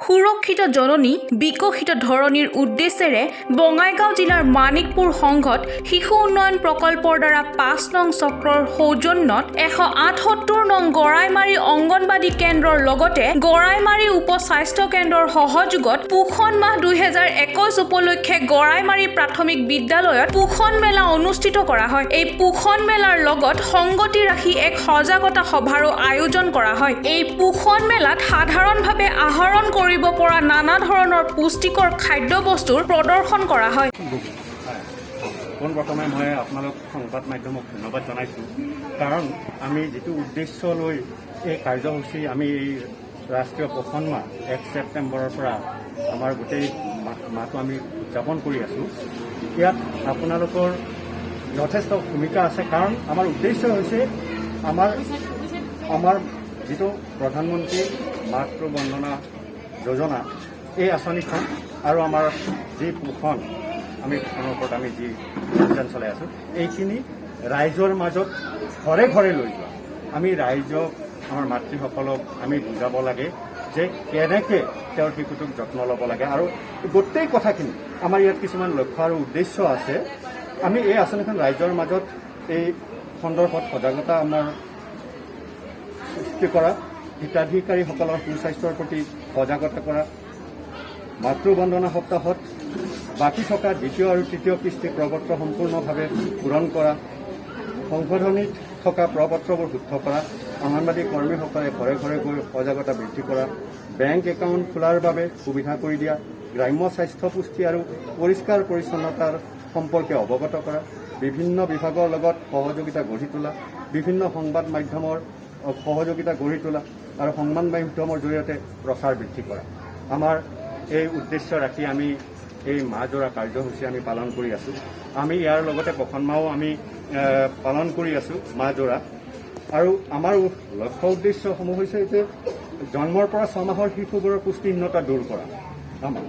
সুৰক্ষিত জননী বিকশিত ধৰণীৰ উদ্দেশ্যেৰে বঙাইগাঁও জিলাৰ মানিকপুৰ সংঘত শিশু উন্নয়ন প্ৰকল্পৰ দ্বাৰা ৫ নং চক্ৰৰ সৌজন্যত ১৭৮ নং গৰাইমাৰী অংগনবাদী কেন্দ্ৰৰ লগতে গৰাইমাৰী উপ স্বাস্থ্য কেন্দ্ৰৰ সহযোগত পোষণ মাহ ২০২১ উপলক্ষে গৰাইমাৰী প্ৰাথমিক বিদ্যালয়ত পোষণ মেলা অনুষ্ঠিত কৰা হয়। এই পোষণ মেলাৰ লগত সংগতি ৰাখি এক সজাগতা সভাৰো আয়োজন কৰা হয়। এই পোষণ মেলাত সাধাৰণভাৱে আহৰণ কৰিব পৰা নানা ধৰণৰ পুষ্টিকৰ খাদ্যবস্তুৰ প্ৰদৰ্শন কৰা হয়। পোনপ্ৰথমে মই আপোনালোক সংবাদ মাধ্যমক ধন্যবাদ জনাইছোঁ, কাৰণ আমি যিটো উদ্দেশ্য লৈ এই কাৰ্যসূচী আমি এই ৰাষ্ট্ৰীয় পোষণ মাহ ১ ছেপ্টেম্বৰৰ পৰা আমাৰ গোটেই মাহটো আমি উদযাপন কৰি আছোঁ, ইয়াত আপোনালোকৰ যথেষ্ট ভূমিকা আছে। কাৰণ আমাৰ উদ্দেশ্য হৈছে আমাৰ যিটো প্ৰধানমন্ত্ৰী মাতৃ বন্দনা যোজনা, এই আঁচনিখন আৰু আমাৰ যি পোষণ আমি পোষণৰ ওপৰত আমি যি অভিযান চলাই আছোঁ, এইখিনি ৰাইজৰ মাজত ঘৰে ঘৰে লৈ যোৱা। আমি ৰাইজক, আমাৰ মাতৃসকলক আমি বুজাব লাগে যে কেনেকৈ তেওঁৰ শিশুটোক যত্ন ল'ব লাগে, আৰু গোটেই কথাখিনি আমাৰ ইয়াত কিছুমান লক্ষ্য আৰু উদ্দেশ্য আছে। আমি এই আঁচনিখন ৰাইজৰ মাজত এই সন্দৰ্ভত সজাগতা আমাৰ সৃষ্টি কৰা, হিতাধিকাৰীসকলৰ সুস্বাস্থ্যৰ প্ৰতি সজাগতা কৰা, মাতৃ বন্দনা সপ্তাহত বাকী থকা দ্বিতীয় আৰু তৃতীয় কিস্তি প্ৰপত্ৰ সম্পূৰ্ণভাৱে পূৰণ কৰা, সংশোধনীত থকা প্ৰপত্ৰবোৰ শুদ্ধ কৰা, অংগনবাদী কৰ্মীসকলে ঘৰে ঘৰে গৈ সজাগতা বৃদ্ধি কৰা, বেংক একাউণ্ট খোলাৰ বাবে সুবিধা কৰি দিয়া, গ্ৰাম্য স্বাস্থ্য পুষ্টি আৰু পৰিষ্কাৰ পৰিচ্ছন্নতাৰ সম্পৰ্কে অৱগত কৰা, বিভিন্ন বিভাগৰ লগত সহযোগিতা গঢ়ি তোলা, বিভিন্ন সংবাদ মাধ্যমৰ সহযোগিতা গঢ়ি তোলা আৰু সংবাদ মাধ্যমৰ জৰিয়তে প্ৰচাৰ বৃদ্ধি কৰা। আমাৰ এই উদ্দেশ্য ৰাখি আমি এই মাহজোৰা কাৰ্যসূচী আমি পালন কৰি আছোঁ। আমি ইয়াৰ লগতে পোষণ মাহো আমি পালন কৰি আছোঁ মাহজোৰা। আৰু আমাৰ লক্ষ্য উদ্দেশ্যসমূহ হৈছে যে জন্মৰ পৰা ৬ মাহৰ শিশুবোৰৰ পুষ্টিহীনতা দূৰ কৰা আমাৰ,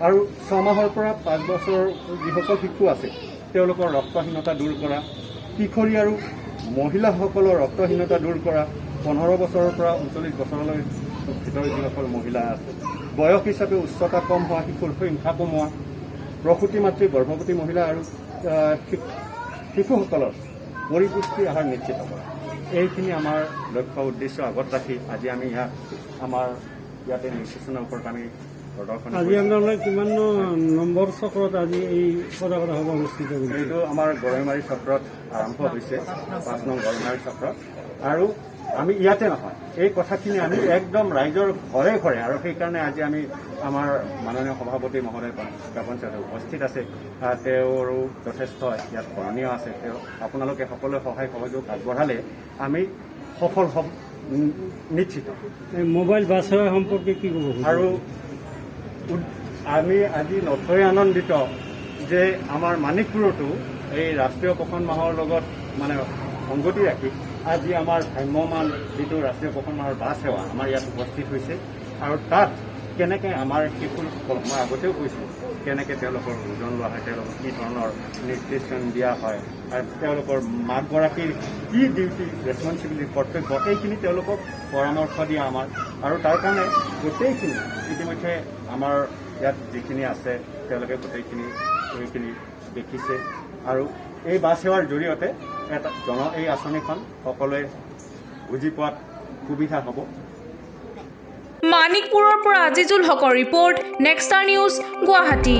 আৰু ৬ মাহৰ পৰা ৫ বছৰ যিসকল শিশু আছে তেওঁলোকৰ ৰক্তহীনতা দূৰ কৰা, কিশোৰী আৰু মহিলাসকলৰ ৰক্তহীনতা দূৰ কৰা, ১৫ বছৰৰ পৰা ৩৯ বছৰলৈ ভিতৰত যিসকল মহিলা আছে, বয়স হিচাপে উচ্চতা কম হোৱা শিশুৰ সংখ্যা কমোৱা, প্ৰসূতি মাতৃ, গৰ্ভৱতী মহিলা আৰু শিশুসকলৰ পৰিপুষ্টি আহাৰ নিশ্চিত কৰা। এইখিনি আমাৰ লক্ষ্য উদ্দেশ্য আগত ৰাখি আজি আমি আমাৰ ইয়াতে নিৰ্বাচনৰ ওপৰত আমি প্ৰদৰ্শন। আজি আপোনালোকে কিমান নম্বৰ চক্ৰত আজি এই সজাগতা সভা অনুষ্ঠিত কৰিছে? এইটো আমাৰ গৰৈমাৰী চক্ৰত আৰম্ভ হৈছে, ৫ নং গৰৈমাৰী চক্ৰত। আৰু আমি ইয়াতে নহয়, এই কথাখিনি আমি একদম ৰাইজৰ ঘৰে ঘৰে, আৰু সেইকাৰণে আজি আমি আমাৰ মাননীয় সভাপতি মহোদয় পঞ্চায়ত উপস্থিত আছে, তেওঁৰো যথেষ্ট ইয়াত কৰণীয় আছে। তেওঁ আপোনালোকে সকলোৱে সহায় সহযোগ আগবঢ়ালে আমি সফল হ'ম নিশ্চিত। মোবাইল বাছ সেৱা সম্পৰ্কে কি ক'ব? আৰু আমি আজি নথৈ আনন্দিত যে আমাৰ মানিকপুৰতো এই ৰাষ্ট্ৰীয় পোষণ মাহৰ লগত মানে সংগতি ৰাখি আজি আমাৰ ভ্ৰাম্যমান যিটো ৰাষ্ট্ৰীয় পোষণ মাহৰ বাছ সেৱা আমাৰ ইয়াত উপস্থিত হৈছে। আৰু তাত কেনেকৈ আমাৰ শিশুসকল, মই আগতেও কৈছোঁ, কেনেকৈ তেওঁলোকৰ ওজন লোৱা হয়, তেওঁলোকক কি ধৰণৰ নিৰ্দেশন দিয়া হয়, আৰু তেওঁলোকৰ মাকগৰাকীৰ কি ডিউটি, ৰেচপনচিবিলিটি, কৰ্তব্য, এইখিনি তেওঁলোকক পৰামৰ্শ দিয়া আমাৰ। আৰু তাৰ কাৰণে গোটেইখিনি ইতিমধ্যে আমাৰ ইয়াত যিখিনি আছে তেওঁলোকে গোটেইখিনি এইখিনি দেখিছে। আৰু এই বাছ সেৱাৰ জৰিয়তে এই আঁচনিখন সকলোৱে বুজি পোৱাত সুবিধা হ'ব। মানিকপুৰৰ পৰা আজিজুল হকৰ ৰিপৰ্ট, নেক্সটাৰ নিউজ, গুৱাহাটী।